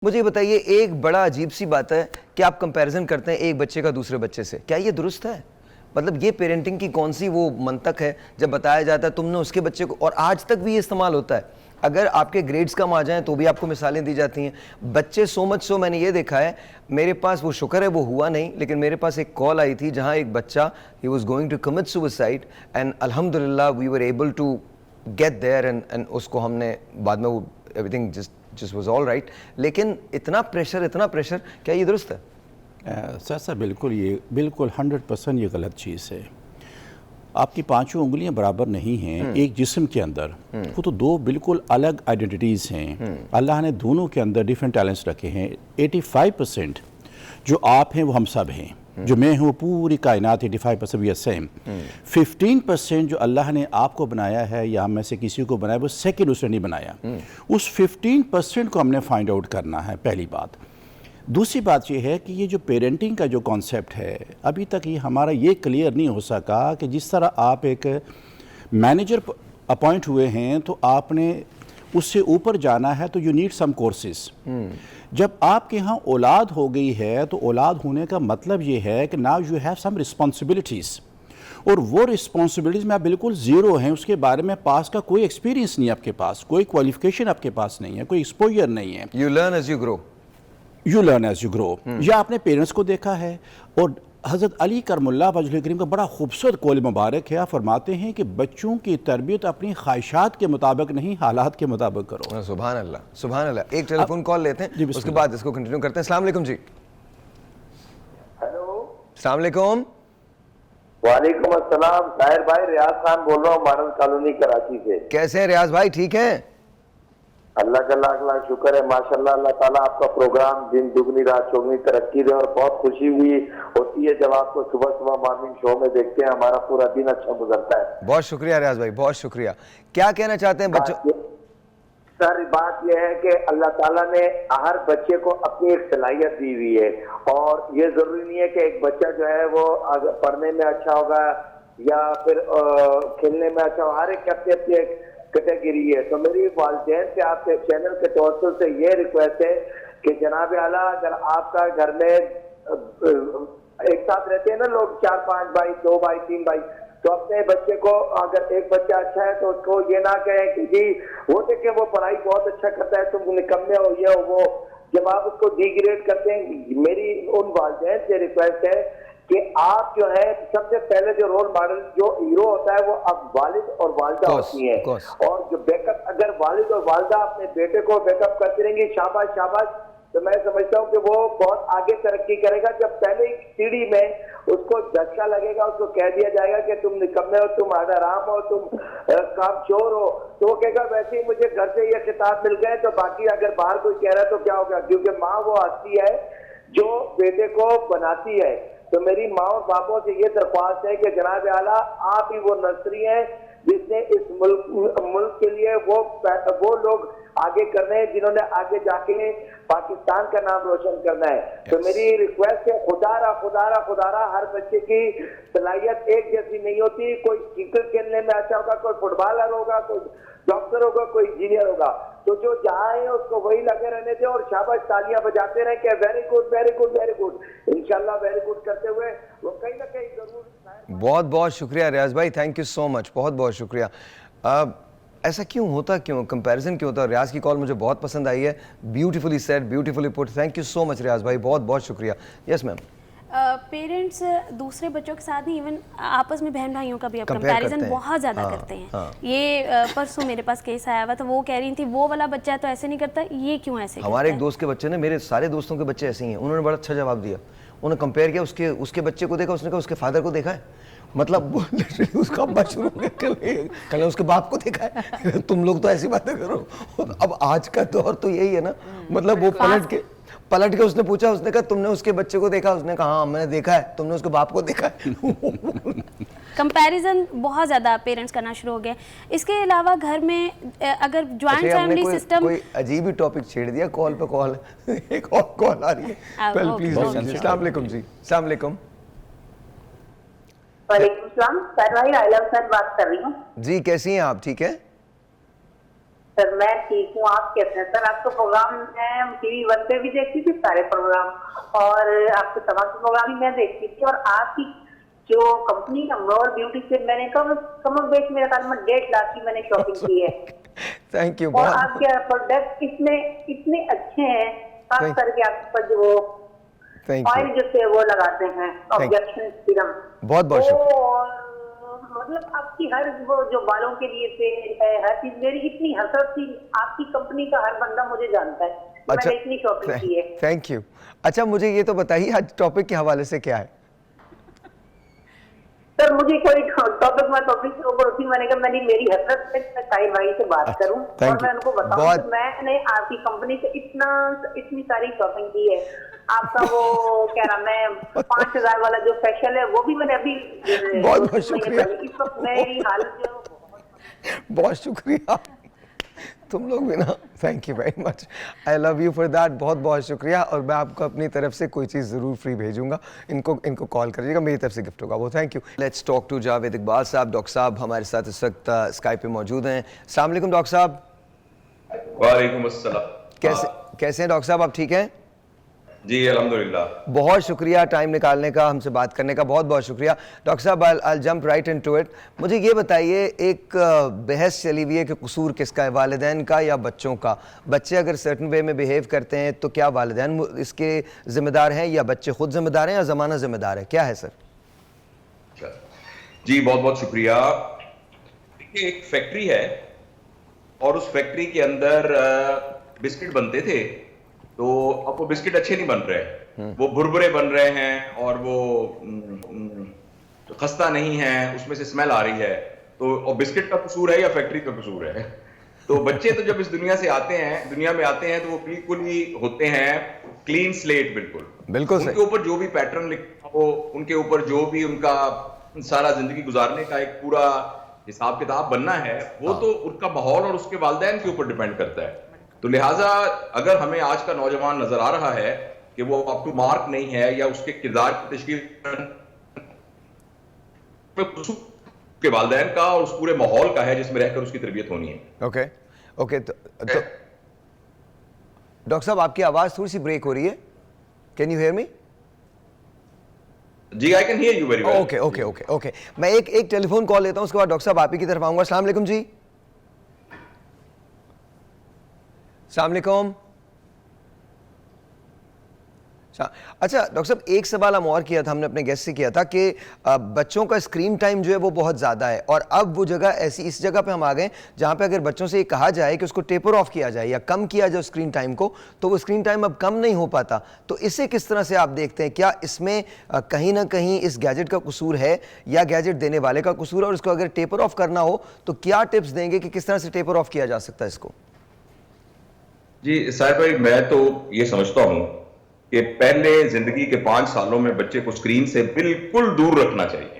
مجھے یہ بتائیے، ایک بڑا عجیب سی بات ہے کہ آپ کمپیریزن کرتے ہیں ایک بچے کا دوسرے بچے سے، کیا یہ درست ہے؟ مطلب یہ پیرنٹنگ کی کون سی وہ منطق ہے جب بتایا جاتا ہے تم نے اس کے بچے کو، اور آج تک بھی یہ استعمال ہوتا ہے، اگر آپ کے گریڈز کم آ جائیں تو بھی آپ کو مثالیں دی جاتی ہیں، بچے سو مچ سو میں نے یہ دیکھا ہے، میرے پاس وہ شکر ہے وہ ہوا نہیں، لیکن میرے پاس ایک کال آئی تھی جہاں ایک بچہ ہی was going to commit suicide and الحمدللہ we were able to get there and اس کو ہم نے بعد میں وہ ایوری تھنگ جس واز آل رائٹ، لیکن اتنا پریشر کیا یہ درست ہے؟ سر بالکل 100% یہ غلط چیز ہے. آپ کی پانچوں انگلیاں برابر نہیں ہیں ایک جسم کے اندر، وہ تو دو بالکل الگ آئیڈینٹیٹیز ہیں. اللہ نے دونوں کے اندر ڈیفرنٹ ٹیلنٹس رکھے ہیں. 85% جو آپ ہیں وہ ہم سب ہیں، جو میں ہوں وہ پوری کائنات 85% وی آر سیم. 15% جو اللہ نے آپ کو بنایا ہے یا ہم میں سے کسی کو بنایا وہ سیکنڈ اس نے نہیں بنایا. اس 15% کو ہم نے فائنڈ آؤٹ کرنا ہے، پہلی بات. دوسری بات یہ ہے کہ یہ جو پیرنٹنگ کا جو کانسیپٹ ہے ابھی تک یہ ہمارا یہ کلیئر نہیں ہو سکا کہ جس طرح آپ ایک مینیجر اپوائنٹ ہوئے ہیں تو آپ نے اس سے اوپر جانا ہے تو یو نیڈ سم کورسز. جب آپ کے ہاں اولاد ہو گئی ہے تو اولاد ہونے کا مطلب یہ ہے کہ now you have some responsibilities, اور وہ رسپانسبلٹیز میں آپ بالکل زیرو ہیں، اس کے بارے میں پاس کا کوئی ایکسپیرینس نہیں آپ کے پاس، کوئی کوالیفیکیشن آپ کے پاس نہیں ہے، کوئی ایکسپوجر نہیں ہے. You learn as you grow. You learn as you grow. یہ آپ نے پیرنٹس کو دیکھا ہے. اور حضرت علی کرم اللہ وجہ کریم کا بڑا خوبصورت قول مبارک ہے. آپ فرماتے ہیں کہ بچوں کی تربیت اپنی خواہشات کے مطابق نہیں حالات کے مطابق کرو. سبحان اللہ سبحان اللہ. ایک ٹیلی فون کال لیتے ہیں اس کے بعد اس کو کنٹینیو کرتے ہیں. السلام علیکم جی. ہیلو السلام علیکم. وعلیکم السلام. طاہر بھائی ریاض خان بول رہا ہوں ماڈل کالونی کراچی سے. کیسے ہیں ریاض بھائی؟ ٹھیک ہیں؟ اللہ کا لاکھ لاکھ شکر ہے ماشاءاللہ. اللہ تعالیٰ آپ کا پروگرام دن دگنی رات چوگنی ترقی دے، اور بہت خوشی ہوتی ہے جب آپ کو صبح مارننگ شو میں دیکھتے ہیں. ہمارا پورا دن اچھا گزرتا ہے. بہت شکریہ ریاض بھائی، بہت شکریہ. کیا کہنا چاہتے ہیں بچوں؟ سر بات یہ ہے کہ اللہ تعالیٰ نے ہر بچے کو اپنی ایک صلاحیت دی ہوئی ہے، اور یہ ضروری نہیں ہے کہ ایک بچہ جو ہے وہ پڑھنے میں اچھا ہوگا یا پھر کھیلنے میں اچھا ہوگا. ہر ایک اپنی اپنی ایک کیٹیگری ہے. تو میری والدین سے آپ کے چینل کے توسط سے یہ ریکویسٹ ہے کہ جناب اعلیٰ اگر آپ کا گھر میں ایک ساتھ رہتے ہیں نا لوگ 4-5 بھائی 2 بھائی 3 بھائی، تو اپنے بچے کو اگر ایک بچہ اچھا ہے تو اس کو یہ نہ کہیں کہ جی وہ دیکھیں وہ پڑھائی بہت اچھا کرتا ہے تم نکمے ہو یہ ہو وہ. جب آپ اس کو ڈی گریڈ کرتے ہیں، میری ان والدین سے ریکویسٹ ہے کہ آپ جو ہے سب سے پہلے جو رول ماڈل جو ہیرو ہوتا ہے وہ اب والد اور والدہ ہوتی ہیں. اور جو بیک اپ اگر والد اور والدہ اپنے بیٹے کو بیک اپ کرتی رہیں گی شاباش شاباش، تو میں سمجھتا ہوں کہ وہ بہت آگے ترقی کرے گا. جب پہلے سیڑھی میں اس کو جھٹکا لگے گا، اس کو کہہ دیا جائے گا کہ تم نکمے ہو، تم حرام ہو، تم کام چور ہو، تو وہ کہے گا ویسے ہی مجھے گھر سے یہ خطاب مل گئے تو باقی اگر باہر کوئی کہہ رہا ہے تو کیا ہوگا. کیونکہ ماں وہ ہستی ہے جو بیٹے کو بناتی ہے. تو میری ماں اور باپوں سے یہ درخواست ہے کہ جناب اعلیٰ آپ ہی وہ نرسری ہیں جس نے اس ملک کے لیے وہ لوگ آگے کرنے ہیں جنہوں نے آگے جا کے پاکستان کا نام روشن کرنا ہے. تو میری ریکویسٹ ہے خدا را ہر بچے کی صلاحیت ایک جیسی نہیں ہوتی. کوئی کرکٹ کھیلنے میں اچھا ہوگا، کوئی فٹ بالر ہوگا، کوئی ڈاکٹر ہوگا، کوئی انجینئر ہوگا. تو جو جہاں ہے اس کو وہی لگے رہنے دیں اور شاباش تالیاں بجاتے رہیں کہ very good very good very good. انشاءاللہ ویری گڈ کرتے ہوئے وہ کہیں نہ کہیں ضرور. بہت بہت شکریہ ریاض بھائی، تھینک یو سو مچ، بہت بہت شکریہ. ایسا کیوں ہوتا، کیوں کمپیریزن کیوں ہوتا ہے؟ ریاض کی کال مجھے بہت پسند آئی ہے. Beautifully said, beautifully put. Thank you so much Riyaz بھائی، بہت بہت شکریہ. یس میم. پیرنٹس دوسرے بچوں کے ساتھ نہیں، ایون آپس میں بہن بھائیوں کا بھی اب کمپیریزن بہت زیادہ کرتے ہیں. یہ پرسوں میرے پاس کیس آیا ہوا تھا، وہ کہہ رہی تھی وہ والا بچہ تو ایسے نہیں کرتا، یہ کیوں ایسے کرتا ہے. ہمارے ایک دوست کے بچے نے، میرے سارے دوستوں کے بچے ایسے ہی ہیں، انہوں نے بڑا اچھا جواب دیا. انہوں نے کمپیئر کیا، اس کے بچے کو دیکھا، اس نے کہا اس کے فادر کو دیکھا ہے، مطلب اس کا ابا شروع میں کل اس کے باپ کو دیکھا ہے. تم لوگ تو ایسی باتیں کرو. اب آج کا دور تو یہی ہے نا، مطلب وہ پلٹ کے اس نے پوچھا، اس نے کہا تم نے اس کے بچے کو دیکھا؟ اس نے کہا ہاں میں نے دیکھا ہے. تم نے اس کے باپ کو دیکھا ہے؟ کمپیریزن بہت زیادہ پیرنٹس کرنا شروع ہو گئے. اس کے علاوہ گھر میں اگر جوائنٹ فیملی سسٹم، کوئی عجیب ہی ٹاپک چھیڑ دیا. کال پہ کال، ایک اور کال آ رہی ہے. پلیز. السلام علیکم جی. السلام علیکم. وعلیکم السلام. سر بھائی آئی لو سر بات کر رہی ہوں. جی کیسی ہیں آپ؟ ٹھیک ہے سر میں ٹھیک ہوں, آپ کیسے ہیں سر؟ آپ کا پروگرام میں ٹی وی 1 پہ بھی دیکھتی تھی سارے پروگرام, اور آپ کے تمام پروگرام ہی میں دیکھتی تھی, اور آپ کی جو کمپنی ہے مور بیوٹی سے میں نے کم بیش میرے خیال میں 1.5 لاکھ کی میں نے شاپنگ کی ہے. Thank you. اور آپ کے پروڈکٹ اتنے اچھے ہیں, خاص کر کے آپ پر جو آئل جو سے وہ لگاتے ہیں آبجیکشن سیرم, بہت بہت شکریہ. مطلب آپ کی ہر وہ جو بالوں کے لیے تیل ہے, ہر چیز, میری اتنی حسرت تھی, آپ کی کمپنی کا ہر بندہ مجھے جانتا ہے, میں نے اتنی شاپنگ کی ہے. Thank you. اچھا مجھے یہ تو بتائیے آج ٹاپک کے حوالے سے کیا ہے؟ سر مجھے کوئی ٹاپک کے اوپر اٹھی, میں نے کہا میری حسرت سے طاہر بھائی سے بات کروں, اور میں ان کو بتاؤں کہ میں نے آپ کی کمپنی سے اتنی ساری شاپنگ کی ہے. آپ کا وہ کیا نام ہے 5,000 والا جو فیشل ہے وہ بھی میں نے ابھی بہت بہت شکریہ. اس وقت میری حالت جو ہے بہت شکریہ تم لوگ بھی نا. Thank you very much, I love you for that. بہت بہت شکریہ, اور میں آپ کو اپنی طرف سے کوئی چیز ضرور فری بھیجوں گا. ان کو کال کریے گا, میری طرف سے گفٹ ہوگا وہ. Thank you. Let's talk to Javed Iqbal صاحب. ڈاکٹر صاحب ہمارے ساتھ اس وقت اسکائپ پہ موجود ہیں. السلام علیکم ڈاکٹر صاحب. وعلیکم السلام. کیسے ہیں ڈاکٹر صاحب, آپ ٹھیک ہیں؟ جی الحمدللہ. بہت شکریہ ٹائم نکالنے کا, ہم سے بات کرنے کا, بہت بہت شکریہ. ڈاکٹر صاحب I'll jump right into it. مجھے یہ بتائیے, ایک بحث چلی ہوئی ہے کہ قصور کس کا ہے, والدین کا یا بچوں کا؟ بچے اگر سرٹن وے میں بیہیو کرتے ہیں تو کیا والدین اس کے ذمہ دار ہیں, یا بچے خود ذمہ دار ہیں, یا زمانہ ذمہ دار ہے, کیا ہے سر؟ جی بہت بہت شکریہ. دیکھیے ایک فیکٹری ہے, اور اس فیکٹری کے اندر بسکٹ بنتے تھے, تو اب وہ بسکٹ اچھے نہیں بن رہے, وہ بھربھرے بن رہے ہیں, اور وہ خستہ نہیں ہیں, اس میں سے اسمیل آ رہی ہے. تو بسکٹ کا قصور ہے یا فیکٹری کا قصور ہے؟ تو بچے تو جب اس دنیا میں آتے ہیں تو وہ بالکل ہی ہوتے ہیں کلین سلیٹ, بالکل ان کے اوپر جو بھی پیٹرن لکھا ہو, ان کے اوپر جو بھی ان کا سارا زندگی گزارنے کا ایک پورا حساب کتاب بننا ہے, وہ تو ان کا ماحول اور اس کے والدین کے اوپر ڈیپینڈ کرتا ہے. تو لہٰذا اگر ہمیں آج کا نوجوان نظر آ رہا ہے کہ وہ اپ ٹو مارک نہیں ہے, یا اس کے کردار کی تشکیل کے والدین کا اور اس پورے ماحول کا ہے جس میں رہ کر اس کی تربیت ہونی ہے. اوکے. تو ڈاکٹر صاحب آپ کی آواز تھوڑی سی بریک ہو رہی ہے, کین یو ہیئر می؟ جی I can hear you very well. Okay. میں ایک ٹیلی فون کال لیتا ہوں, اس کے بعد ڈاکٹر صاحب آپ ہی کی طرف آؤں گا. السلام علیکم جی. السلام علیکم. اچھا ڈاکٹر صاحب, ایک سوال ہم اور کیا تھا, ہم نے اپنے گیسٹ سے کیا تھا کہ بچوں کا اسکرین ٹائم جو ہے وہ بہت زیادہ ہے, اور اب وہ جگہ اس جگہ پہ ہم آ گئے جہاں پہ اگر بچوں سے یہ کہا جائے کہ اس کو ٹیپر آف کیا جائے یا کم کیا جائے اسکرین ٹائم کو, تو وہ اسکرین ٹائم اب کم نہیں ہو پاتا. تو اسے کس طرح سے آپ دیکھتے ہیں؟ کیا اس میں کہیں نہ کہیں اس گیجٹ کا قصور ہے, یا گیجٹ دینے والے کا قصور ہے؟ اور اس کو اگر ٹیپر آف کرنا ہو تو کیا ٹپس دیں گے کہ کس طرح سے ٹیپر آف کیا جا سکتا ہے اس کو؟ جی صاحب بھائی, میں تو یہ سمجھتا ہوں کہ پہلے زندگی کے 5 سالوں میں بچے کو اسکرین سے بالکل دور رکھنا چاہیے.